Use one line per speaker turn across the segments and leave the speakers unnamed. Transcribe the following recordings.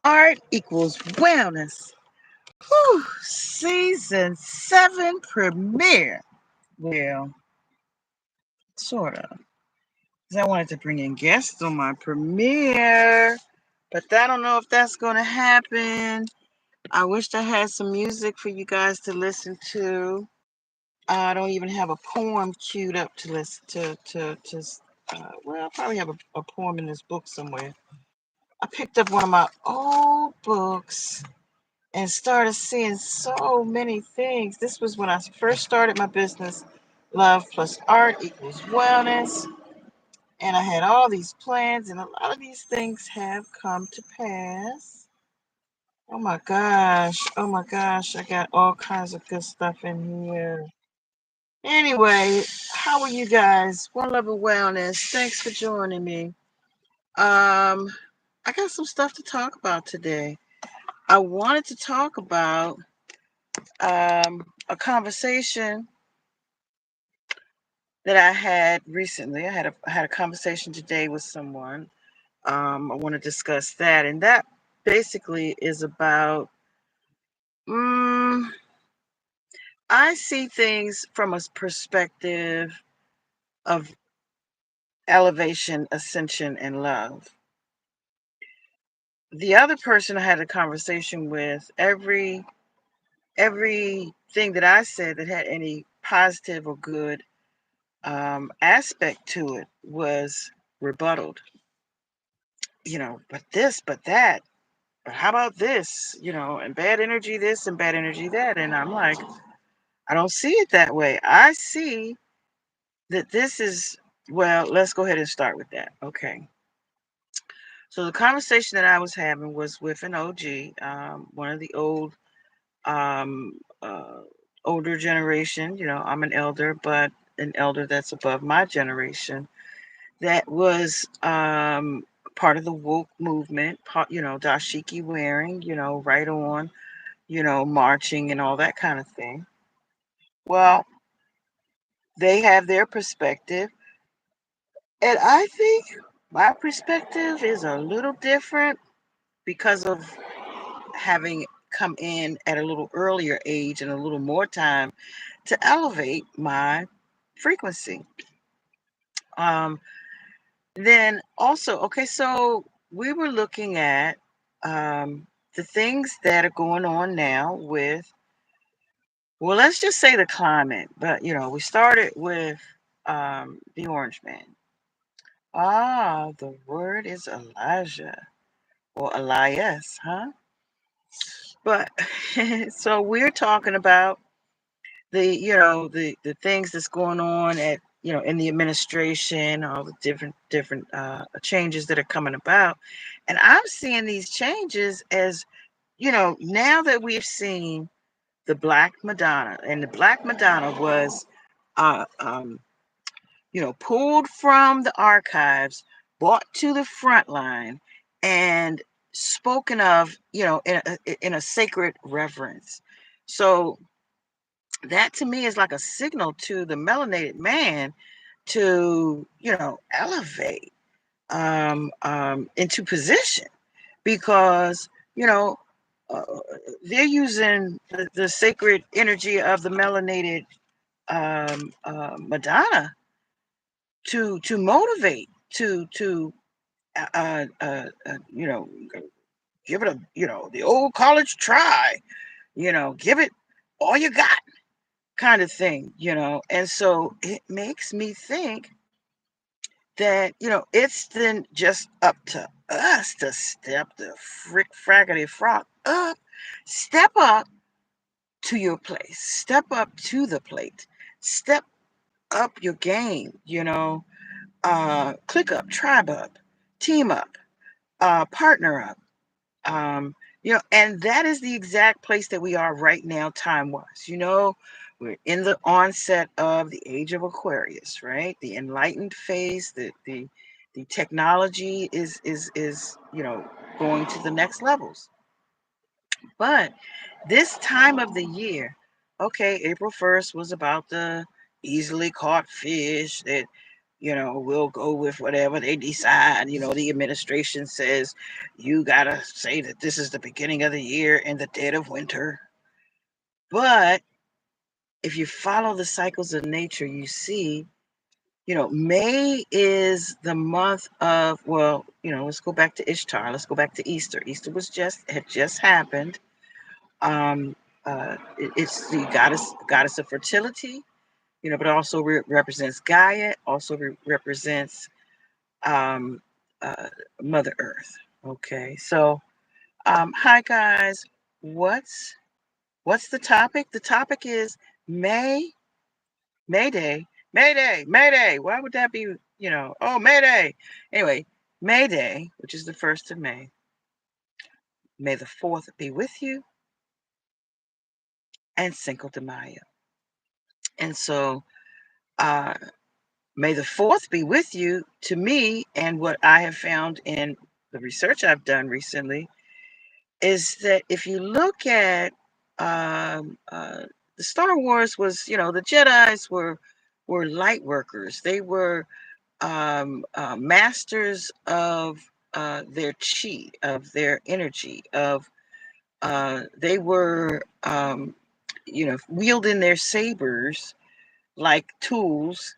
Art equals wellness. Whew, season 7 premiere. Well, sort of. 'Cause I wanted to bring in guests on my premiere, but I don't know if that's going to happen. I wished I had some music for you guys to listen to. I don't even have a poem queued up to listen well, I probably have a poem in this book somewhere. I picked up one of my old books and started seeing so many things. This was when I first started my business, Love+Art equals wellness. And I had all these plans, and a lot of these things have come to pass. Oh my gosh. Oh my gosh. I got all kinds of good stuff in here. Anyway, how are you guys? One Love of Wellness. Thanks for joining me. I got some stuff to talk about today. I wanted to talk about a conversation that I had recently. I had a conversation today with someone. I want to discuss that, and that basically is about. Um, I see things from a perspective of elevation, ascension, and love. The other person I had a conversation with, everything that I said that had any positive or good aspect to it was rebutted. But this, but that, but how about this? And bad energy this and bad energy that. And I'm like, I don't see it that way. I see that this is, well, let's go ahead and start with that. Okay. So the conversation that I was having was with an OG, one of the um, uh, older generation. I'm an elder, but an elder that's above my generation. That was part of the woke movement. Dashiki wearing, right on, marching and all that kind of thing. Well, they have their perspective, and I think my perspective is a little different because of having come in at a little earlier age and a little more time to elevate my frequency. Um, then also, okay, so we were looking at the things that are going on now with, well, let's just say the climate, but we started with the Orange Man. Ah, the word is Elijah or Elias, huh? But so we're talking about the things that's going on at in the administration, all the different changes that are coming about, and I'm seeing these changes as now that we've seen the Black Madonna, and the Black Madonna was uh, um, pulled from the archives, brought to the front line, and spoken of, in a sacred reverence. So that to me is like a signal to the melanated man to, elevate into position because, uh, they're using the sacred energy of the melanated Madonna to motivate, to uh, uh, uh, you know, give it a, the old college try, give it all you got kind of thing. And so it makes me think that, it's then just up to us to step the frick fraggedy frog up, step up to your place, step up to the plate, step up your game, click up, tribe up, team up, partner up. And that is the exact place that we are right now, time wise. We're in the onset of the age of Aquarius, right? The enlightened phase, the technology is going to the next levels. But this time of the year, okay, April 1st was about the easily caught fish that we'll go with whatever they decide. The administration says you gotta say that this is the beginning of the year in the dead of winter. But if you follow the cycles of nature, you see, May is the month of, well, let's go back to Ishtar. Let's go back to Easter. Easter had just happened. It's the goddess of fertility, but also represents Gaia, also represents um, uh, Mother Earth. Okay, so hi guys, what's the topic? The topic is Mayday, Mayday, Mayday. Why would that be? Oh, Mayday. Anyway, Mayday, which is the 1st of May. May the 4th be with you, and Cinco de Mayo. And so, uh, May the 4th be with you. To me, and what I have found in the research I've done recently, is that if you look at the Star Wars was, the Jedis were light workers. They were masters of their chi, of their energy, of they were, wielding their sabers like tools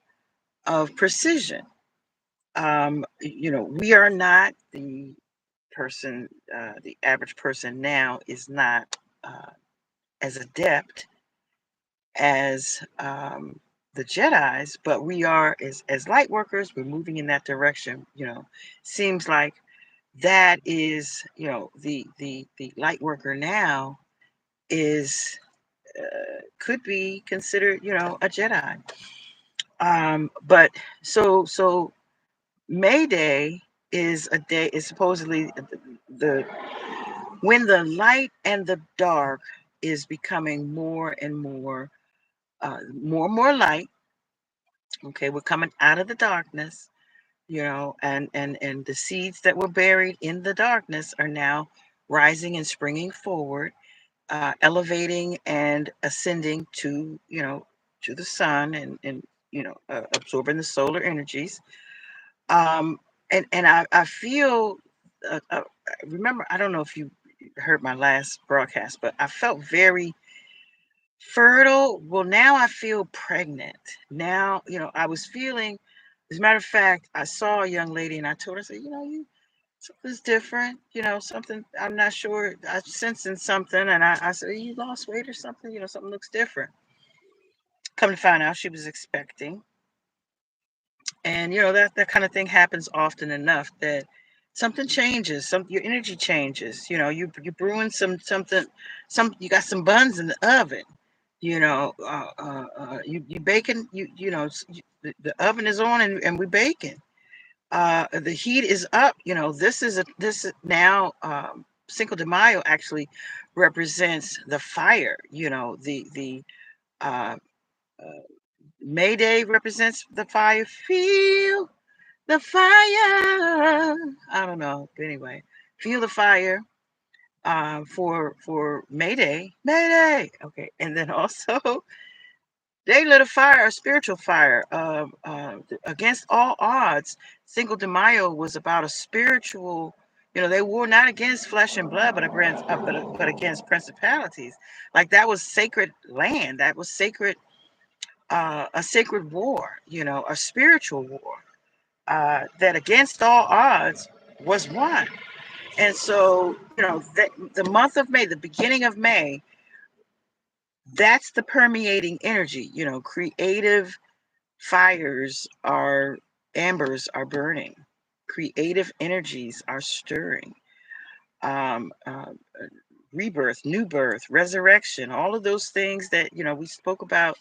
of precision. We are not the average person now is not as adept as the Jedi's, but we are as light workers. We're moving in that direction. Seems like that is, the light worker now is could be considered, a Jedi. But so May Day is supposedly the when the light and the dark is becoming more and more light. Okay, we're coming out of the darkness, and the seeds that were buried in the darkness are now rising and springing forward, elevating and ascending to the sun, and absorbing the solar energies. um and I feel, remember, I don't know if you heard my last broadcast, but I felt very fertile. Well, now I feel pregnant. Now, I was feeling, as a matter of fact, I saw a young lady and I told her, I said, you something's different, something, I'm not sure, I'm sensing something. And I said, you lost weight or something, something looks different. Come to find out she was expecting. And that kind of thing happens often enough, that something changes, your energy changes. You're brewing you got some buns in the oven. You baking. The oven is on, and we're baking. The heat is up. This is now, Cinco de Mayo actually represents the fire. The uh, uh, May Day represents the fire. Feel the fire. I don't know. But anyway, feel the fire for Mayday. Mayday. Okay. And then also they lit a fire, a spiritual fire, against all odds. Cinco de Mayo was about a spiritual, they were not against flesh and blood, but against principalities. Like that was sacred land. That was sacred, a sacred war, a spiritual war, that against all odds was won. And so, the month of May, the beginning of May, that's the permeating energy. Creative fires embers are burning. Creative energies are stirring. Um, uh, Rebirth, new birth, resurrection, all of those things that, we spoke about.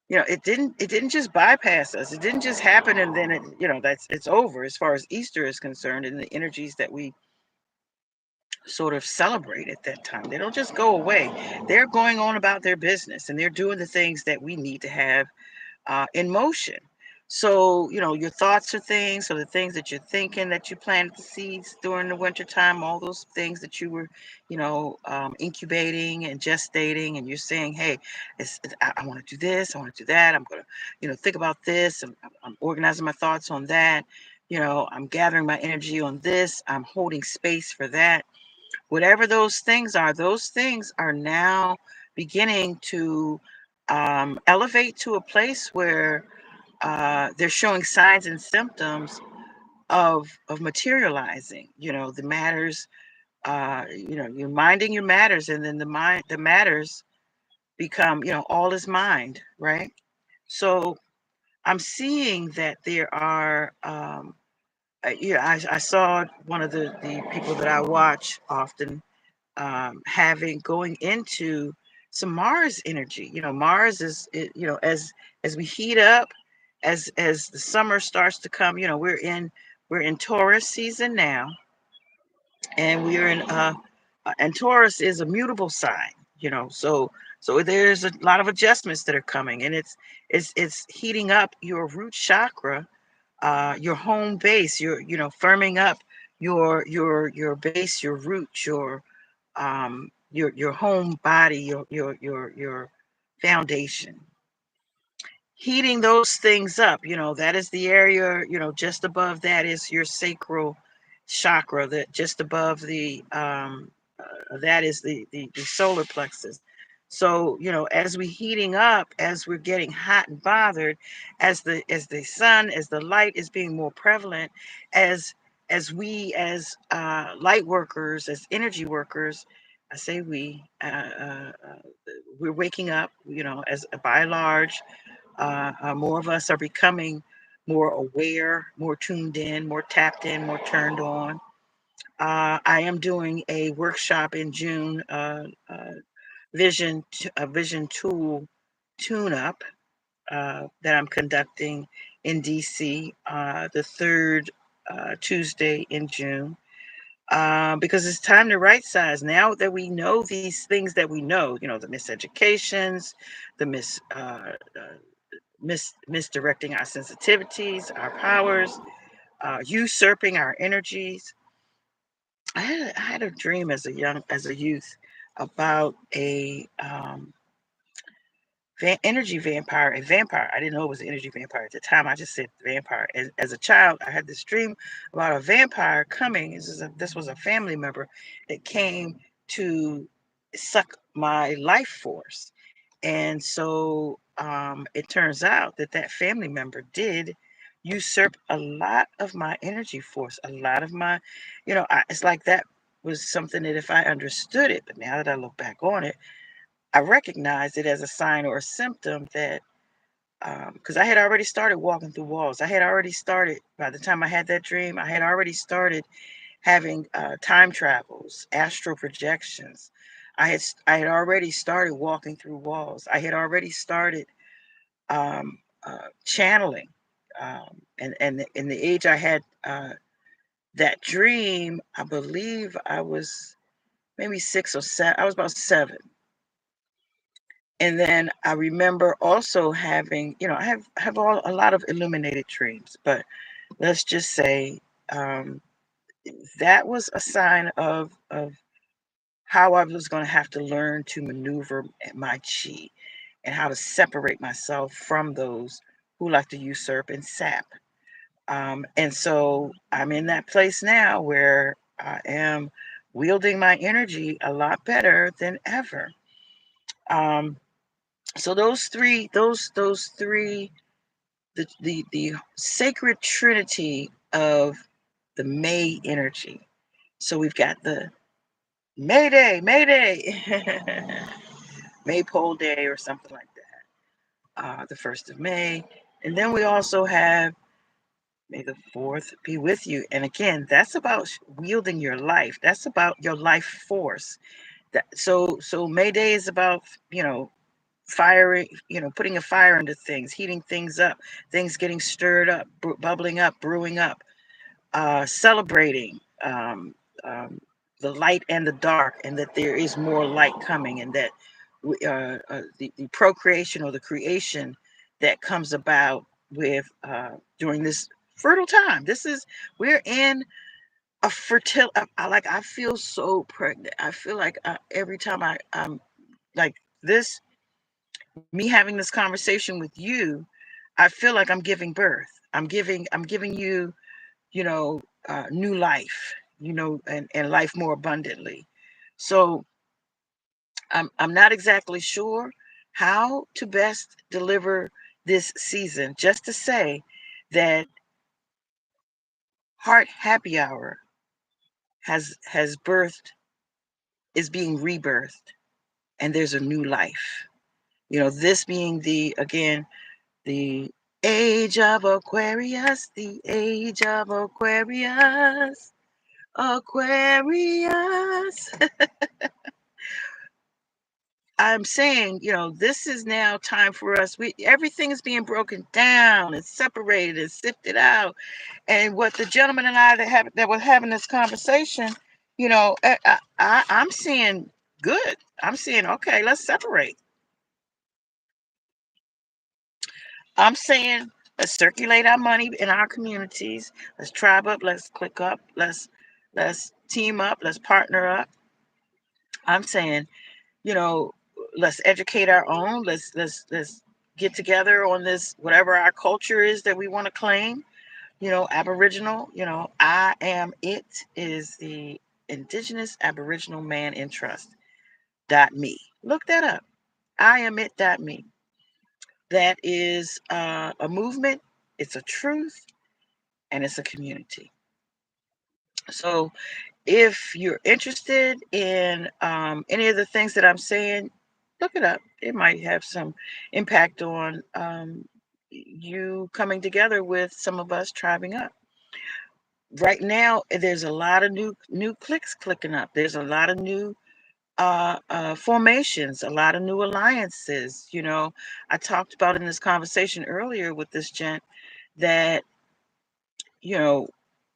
It didn't just bypass us. It didn't just happen and then it's over as far as Easter is concerned, and the energies that we sort of celebrate at that time. They don't just go away. They're going on about their business, and they're doing the things that we need to have in motion. So, your thoughts are things, so the things that you're thinking that you planted the seeds during the winter time, all those things that you were, incubating and gestating, and you're saying, hey, I want to do this, I want to do that, I'm going to, think about this, and I'm organizing my thoughts on that, I'm gathering my energy on this, I'm holding space for that. Whatever those things are now beginning to elevate to a place where they're showing signs and symptoms of materializing. The matters. You're minding your matters, and then the matters become. All is mind, right? So I'm seeing that there are. I saw one of the people that I watch often having going into some Mars energy. Mars as we heat up, as the summer starts to come. We're in Taurus season now, and we're in and Taurus is a mutable sign. So there's a lot of adjustments that are coming, and it's heating up your root chakra, your home base, firming up your base, your root, your home body, your foundation. Heating those things up, that is the area, just above that is your sacral chakra, that just above that is the solar plexus. So, as we heating up, as we're getting hot and bothered, as the sun, as the light is being more prevalent, as we as light workers, as energy workers, I say we're waking up, as by and large, more of us are becoming more aware, more tuned in, more tapped in, more turned on. I am doing a workshop in June, a vision tool tune up, that I'm conducting in DC, the third Tuesday in June. Because it's time to right size now that we know these things that we know, the miseducations, the misdirecting our sensitivities, our powers, usurping our energies. I had a dream as a youth about energy vampire, a vampire. I didn't know it was an energy vampire at the time. I just said vampire. As a child, I had this dream about a vampire coming. This was a family member that came to suck my life force. And so it turns out that family member did usurp a lot of my energy force, a lot of my, it's like that was something that if I understood it, but now that I look back on it, I recognize it as a sign or a symptom that, because I had already started walking through walls. I had already started, by the time I had that dream, I had already started having time travels, astral projections. I had already started walking through walls. I had already started channeling. And in the age I had that dream, I believe I was maybe 6 or 7. I was about 7. And then I remember also having, I have a lot of illuminated dreams, but let's just say um, that was a sign of how I was going to have to learn to maneuver my chi and how to separate myself from those who like to usurp and sap. And so I'm in that place now where I am wielding my energy a lot better than ever. Um, so those three, the sacred trinity of the May energy. So we've got the Mayday, Mayday, Maypole Day or something like that. The 1st of May. And then we also have May the 4th be with you. And again, that's about wielding your life. That's about your life force. So May Day is about, firing, putting a fire into things, heating things up, things getting stirred up, bubbling up, brewing up, celebrating the light and the dark, and that there is more light coming, and that the procreation or the creation that comes about with during this fertile time. We're in a fertile. I feel so pregnant. I feel like every time I'm like this, me having this conversation with you, I feel like I'm giving birth. I'm giving you, new life, and life more abundantly. So I'm not exactly sure how to best deliver this season. Just to say that Heart Happy Hour has birthed, is being rebirthed, and there's a new life. This being the age of Aquarius, the age of Aquarius, Aquarius. I'm saying, this is now time for us. Everything is being broken down and separated and sifted out. And what the gentleman and I that was having this conversation, I'm seeing good. I'm seeing, okay, let's separate. I'm saying let's circulate our money in our communities. Let's tribe up. Let's click up. Let's team up. Let's partner up. I'm saying, you know, let's educate our own. Let's get together on this, whatever our culture is that we want to claim. Aboriginal. I am it is the Indigenous Aboriginal Man in Trust. .me. Look that up. I am it. .me. That is a movement. It's a truth, and it's a community. So if you're interested in any of the things that I'm saying, look it up. It might have some impact on you coming together with some of us tribing up. Right now, there's a lot of new clicks clicking up. There's a lot of new formations, a lot of new alliances. I talked about in this conversation earlier with this gent that, you know,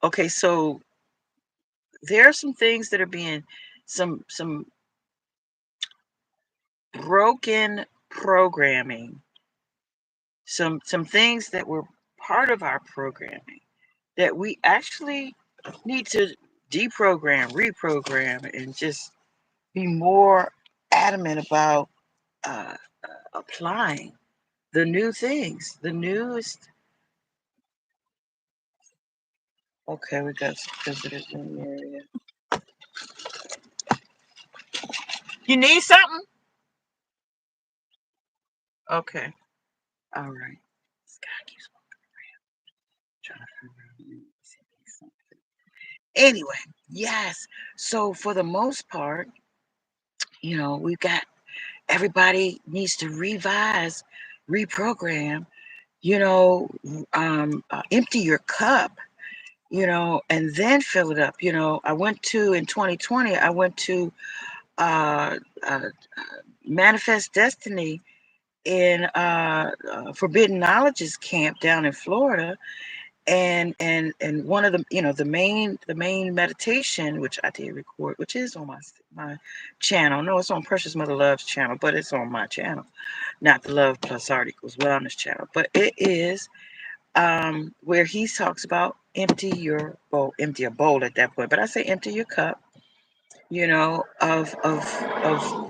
okay, so there are some things that are being some broken programming, some things that were part of our programming that we actually need to deprogram, reprogram, and just be more adamant about uh, applying the new things, the newest. Okay, we got some visitors in the area. You need something? Okay, all right. This guy keeps trying to figure out something. Anyway, yes. So for the most part, we've got everybody needs to revise, reprogram, empty your cup, and then fill it up. I went to, in 2020, I went to uh, uh, Manifest Destiny in Forbidden Knowledge's camp down in Florida. And one of the main meditation, which I did record, which is on my channel. No, it's on Precious Mother Love's channel, but it's on my channel, not the Love+Art equals Wellness channel. But it is where he talks about empty a bowl at that point. But I say empty your cup, of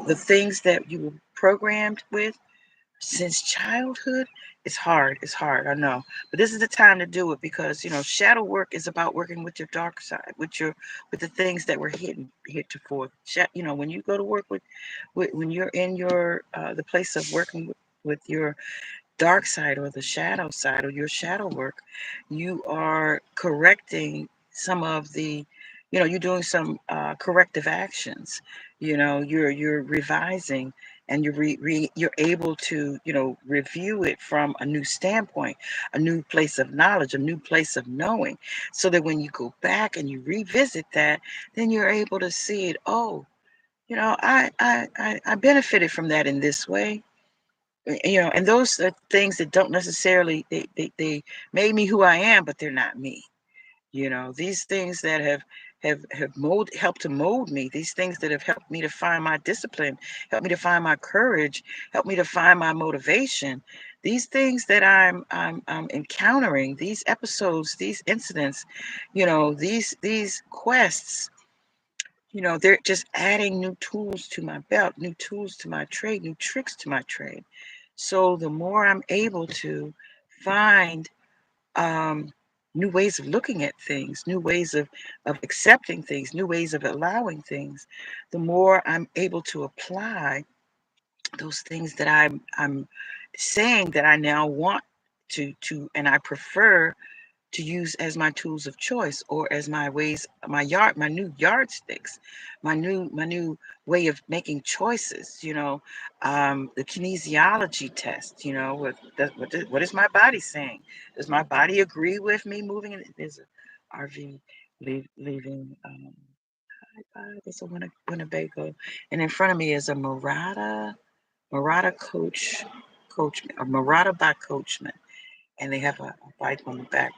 the things that you were programmed with since childhood. It's hard, I know, but this is the time to do it, because shadow work is about working with your dark side, with the things that were hidden heretofore. When you go to work with when you're in your the place of working with your dark side, or the shadow side, or your shadow work, you are correcting some of the, you're doing some corrective actions. You're revising, and you're able to, review it from a new standpoint, a new place of knowledge, a new place of knowing, so that when you go back and you revisit that, then you're able to see it. Oh, I benefited from that in this way. And those are things that don't necessarily, they made me who I am, but they're not me. These things that have helped to mold me, these things that have helped me to find my discipline, helped me to find my courage, helped me to find my motivation. these things that I'm encountering, these episodes, these incidents, these quests, they're just adding new tools to my belt, new tools to my trade, new tricks to my trade. So the more I'm able to find um, new ways of looking at things, new ways of accepting things, new ways of allowing things, the more I'm able to apply those things that I'm saying that I now want and I prefer to use as my tools of choice, or as my ways, my new yardsticks, my new way of making choices. The kinesiology test. What is my body saying? Does my body agree with me moving? There's a RV leaving. There's a Winnebago, and in front of me is a Murata Coachman, or Murata by Coachman, and they have a bike on the back.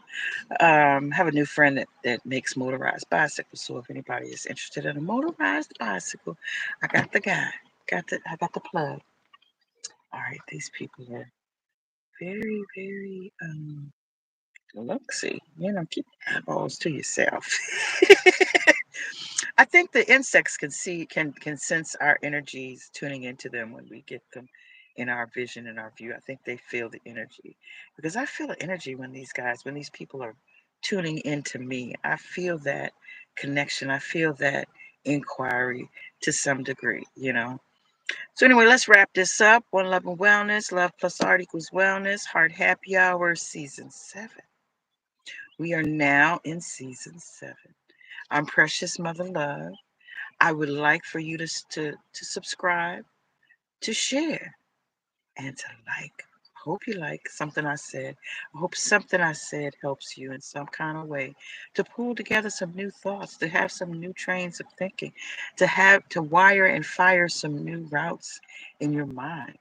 Have a new friend that makes motorized bicycles. So if anybody is interested in a motorized bicycle, I got the guy. I got the plug. All right, these people are very, very look-see. Keep eyeballs to yourself. I think the insects can sense our energies, tuning into them when we get them in our vision and our view. I think they feel the energy, because I feel the energy when these people are tuning into me. I feel that connection. I feel that inquiry to some degree. So anyway, let's wrap this up. One Love and Wellness, Love plus Art equals Wellness, Heart Happy Hour, Season 7. We are now in Season 7. I'm Precious Mother Love. I would like for you to subscribe, to share, and to like. I hope you like something I said. I hope something I said helps you in some kind of way to pull together some new thoughts, to have some new trains of thinking, to wire and fire some new routes in your mind.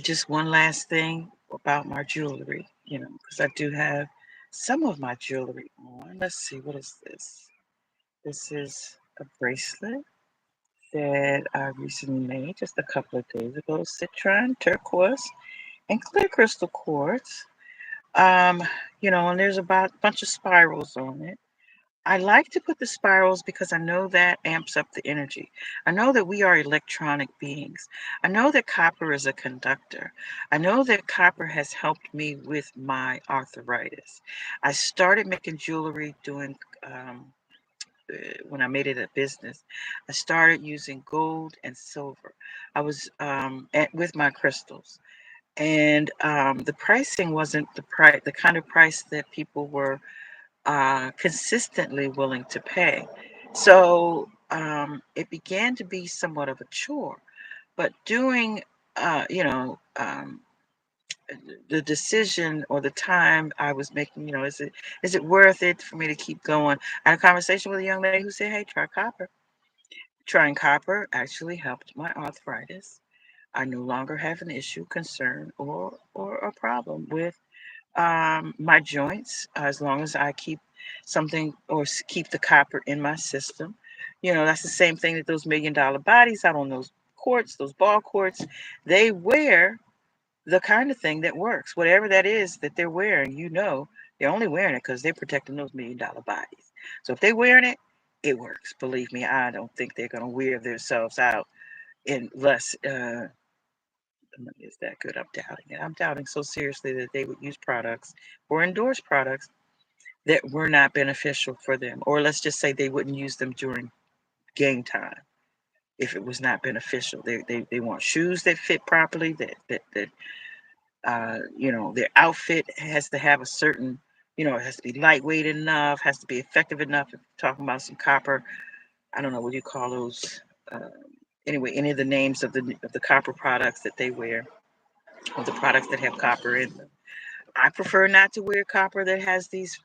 Just one last thing about my jewelry, because I do have some of my jewelry on. Let's see, what is this? This is a bracelet that I recently made just a couple of days ago. Citron, turquoise, and clear crystal quartz. Um, and there's about a bunch of spirals on it. I like to put the spirals because I know that amps up the energy. I know that we are electronic beings. I know that copper is a conductor. I know that copper has helped me with my arthritis. I started making jewelry when I made it a business. I started using gold and silver. I was with my crystals, and the pricing wasn't the kind of price that people were consistently willing to pay. So it began to be somewhat of a chore. But doing, the decision or the time I was making, is it worth it for me to keep going? I had a conversation with a young lady who said, "Hey, try copper." Trying copper actually helped my arthritis. I no longer have an issue, concern, or a problem with my joints, as long as I keep something, or keep the copper in my system. That's the same thing that those $1 million bodies out on those courts, those ball courts, they wear the kind of thing that works. Whatever that is that they're wearing, they're only wearing it because they're protecting those $1 million bodies. So if they're wearing it, it works. Believe me, I don't think they're going to wear themselves out unless is that good. I'm doubting it. I'm doubting so seriously that they would use products or endorse products that were not beneficial for them. Or let's just say they wouldn't use them during game time if it was not beneficial. They want shoes that fit properly, that their outfit has to have a certain, it has to be lightweight enough, has to be effective enough. If you're talking about some copper, I don't know what you call those. Anyway, any of the names of the copper products that they wear, or the products that have copper in them. I prefer not to wear copper that has these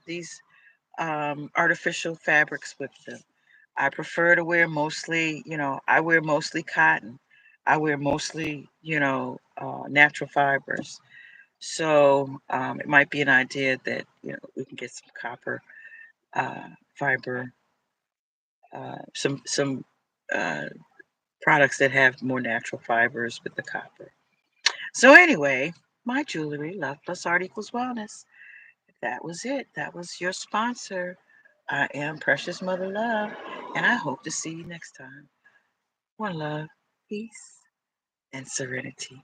artificial fabrics with them. I prefer to wear mostly, I wear mostly cotton. I wear mostly, natural fibers. So it might be an idea that we can get some copper fiber, some uh, products that have more natural fibers with the copper. So anyway, my jewelry, Love plus Art equals wellness. That was it. That was your sponsor. I am Precious Mother Love, and I hope to see you next time. One love, peace, and serenity.